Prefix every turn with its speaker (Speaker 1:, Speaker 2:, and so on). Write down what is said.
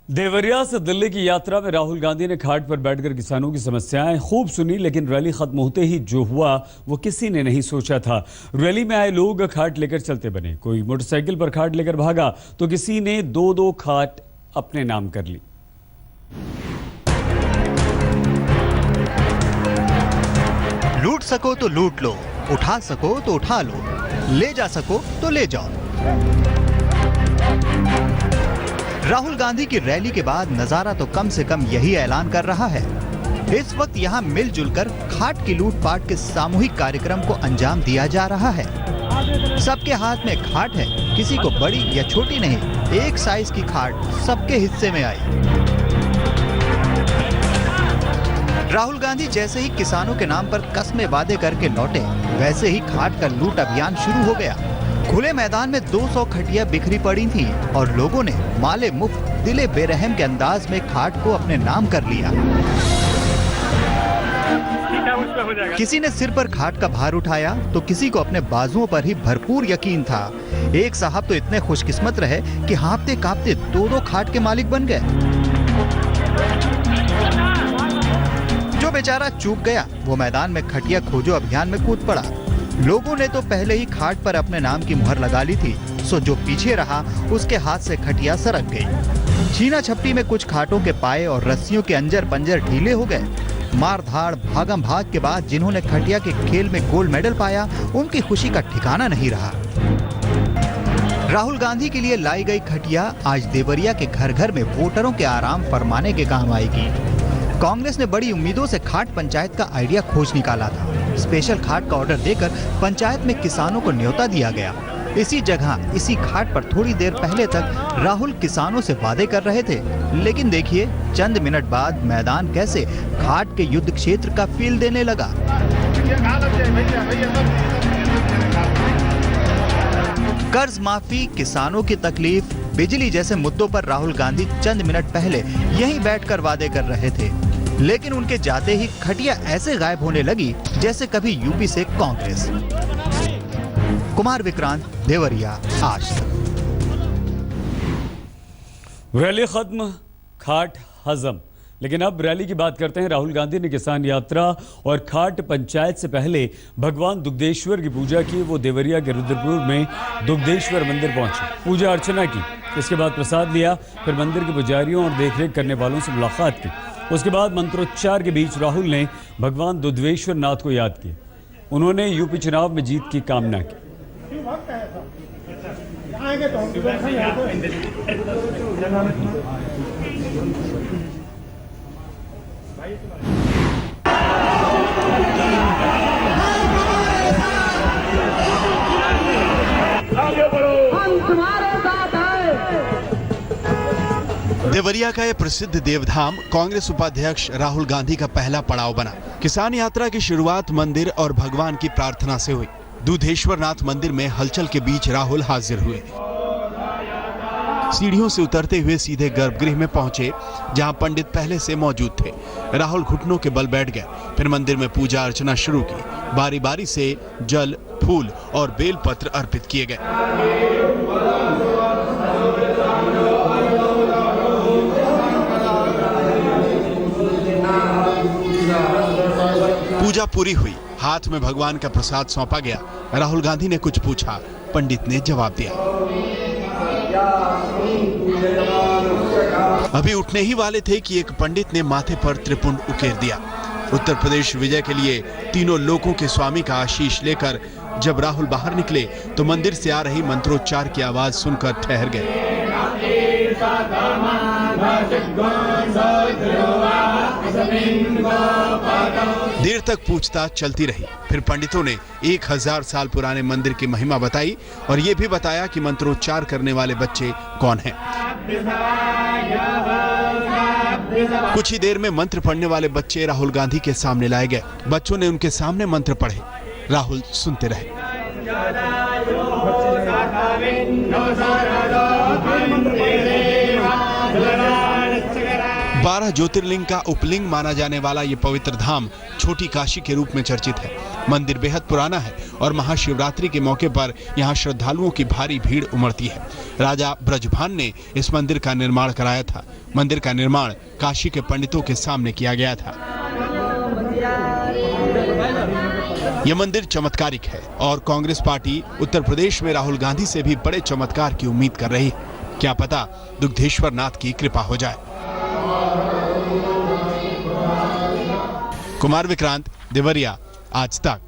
Speaker 1: देवरिया से दिल्ली की यात्रा में राहुल गांधी ने घाट पर बैठकर किसानों की समस्याएं खूब सुनी, लेकिन रैली खत्म होते ही जो हुआ वो किसी ने नहीं सोचा था। रैली में आए लोग खाट लेकर चलते बने। कोई मोटरसाइकिल पर खाट लेकर भागा तो किसी ने दो दो खाट अपने नाम कर ली।
Speaker 2: लूट सको तो लूट लो, उठा सको तो उठा लो, ले जा सको तो ले जाओ। राहुल गांधी की रैली के बाद नजारा तो कम से कम यही ऐलान कर रहा है। इस वक्त यहाँ मिलजुल कर खाट की लूटपाट के सामूहिक कार्यक्रम को अंजाम दिया जा रहा है। सबके हाथ में खाट है, किसी को बड़ी या छोटी नहीं, एक साइज की खाट सबके हिस्से में आई। राहुल गांधी जैसे ही किसानों के नाम पर कस्में वादे करके लौटे, वैसे ही खाट का लूट अभियान शुरू हो गया। खुले मैदान में 200 खटिया बिखरी पड़ी थी और लोगों ने माले मुफ्त दिले बेरहम के अंदाज में खाट को अपने नाम कर लिया। किसी ने सिर पर खाट का भार उठाया तो किसी को अपने बाजुओं पर ही भरपूर यकीन था। एक साहब तो इतने खुशकिस्मत रहे कि हाँफते कांपते दो दो खाट के मालिक बन गए। जो बेचारा चूक गया वो मैदान में खटिया खोजो अभियान में कूद पड़ा। लोगों ने तो पहले ही खाट पर अपने नाम की मुहर लगा ली थी, सो जो पीछे रहा उसके हाथ से खटिया सरक गई। छीना झपटी में कुछ खाटों के पाए और रस्सियों के अंजर पंजर ढीले हो गए। मार धाड़ भागम भाग के बाद जिन्होंने खटिया के खेल में गोल्ड मेडल पाया, उनकी खुशी का ठिकाना नहीं रहा। राहुल गांधी के लिए लाई गई खटिया आज देवरिया के घर घर में वोटरों के आराम फरमाने के काम आएगी। कांग्रेस ने बड़ी उम्मीदों से खाट पंचायत का आइडिया खोज निकाला था। स्पेशल खाट का ऑर्डर देकर पंचायत में किसानों को न्योता दिया गया। इसी जगह इसी खाट पर थोड़ी देर पहले तक राहुल किसानों से वादे कर रहे थे, लेकिन देखिए चंद मिनट बाद मैदान कैसे खाट के युद्ध क्षेत्र का फील देने लगा। कर्ज माफी, किसानों की तकलीफ, बिजली जैसे मुद्दों पर राहुल गांधी चंद मिनट पहले यहीं बैठकर वादे कर रहे थे, लेकिन उनके जाते ही खटिया ऐसे गायब होने लगी जैसे कभी यूपी से कांग्रेस। कुमार विक्रांत, देवरिया, आज तक।
Speaker 1: रैली खत्म, खाट हजम। लेकिन अब रैली की बात करते हैं। राहुल गांधी ने किसान यात्रा और खाट पंचायत से पहले भगवान दुग्धेश्वर की पूजा की। वो देवरिया के रुद्रपुर में दुग्धेश्वर मंदिर पहुंचे, पूजा अर्चना की। इसके बाद प्रसाद लिया, फिर मंदिर के पुजारियों और देखरेख करने वालों से मुलाकात की। उसके बाद मंत्रोच्चार के बीच राहुल ने भगवान दुग्धेश्वर नाथ को याद किया। उन्होंने यूपी चुनाव में जीत की कामना की।
Speaker 3: देवरिया का यह प्रसिद्ध देवधाम कांग्रेस उपाध्यक्ष राहुल गांधी का पहला पड़ाव बना। किसान यात्रा की शुरुआत मंदिर और भगवान की प्रार्थना से हुई। दुधेश्वर नाथ मंदिर में हलचल के बीच राहुल हाजिर हुए। सीढ़ियों से उतरते हुए सीधे गर्भगृह में पहुंचे, जहां पंडित पहले से मौजूद थे। राहुल घुटनों के बल बैठ गए, फिर मंदिर में पूजा अर्चना शुरू की। बारी बारी से जल, फूल और बेलपत्र अर्पित किए गए। पूजा पूरी हुई, हाथ में भगवान का प्रसाद सौंपा गया। राहुल गांधी ने कुछ पूछा, पंडित ने जवाब दिया। अभी उठने ही वाले थे कि एक पंडित ने माथे पर त्रिपुंड उकेर दिया। उत्तर प्रदेश विजय के लिए तीनों लोकों के स्वामी का आशीष लेकर जब राहुल बाहर निकले तो मंदिर से आ रही मंत्रोच्चार की आवाज सुनकर ठहर गए। देर तक पूछताछ चलती रही। फिर पंडितों ने 1000 साल पुराने मंदिर की महिमा बताई और ये भी बताया कि मंत्रोच्चार करने वाले बच्चे कौन हैं। कुछ ही देर में मंत्र पढ़ने वाले बच्चे राहुल गांधी के सामने लाए गए। बच्चों ने उनके सामने मंत्र पढ़े, राहुल सुनते रहे। 12 ज्योतिर्लिंग का उपलिंग माना जाने वाला ये पवित्र धाम छोटी काशी के रूप में चर्चित है। मंदिर बेहद पुराना है और महाशिवरात्रि के मौके पर यहाँ श्रद्धालुओं की भारी भीड़ उमड़ती है। राजा ब्रजभान ने इस मंदिर का निर्माण कराया था। मंदिर का निर्माण काशी के पंडितों के सामने किया गया था। यह मंदिर चमत्कारिक है और कांग्रेस पार्टी उत्तर प्रदेश में राहुल गांधी से भी बड़े चमत्कार की उम्मीद कर रही है। क्या पता दुग्धेश्वर नाथ की कृपा हो जाए। कुमार विक्रांत, देवरिया, आज तक।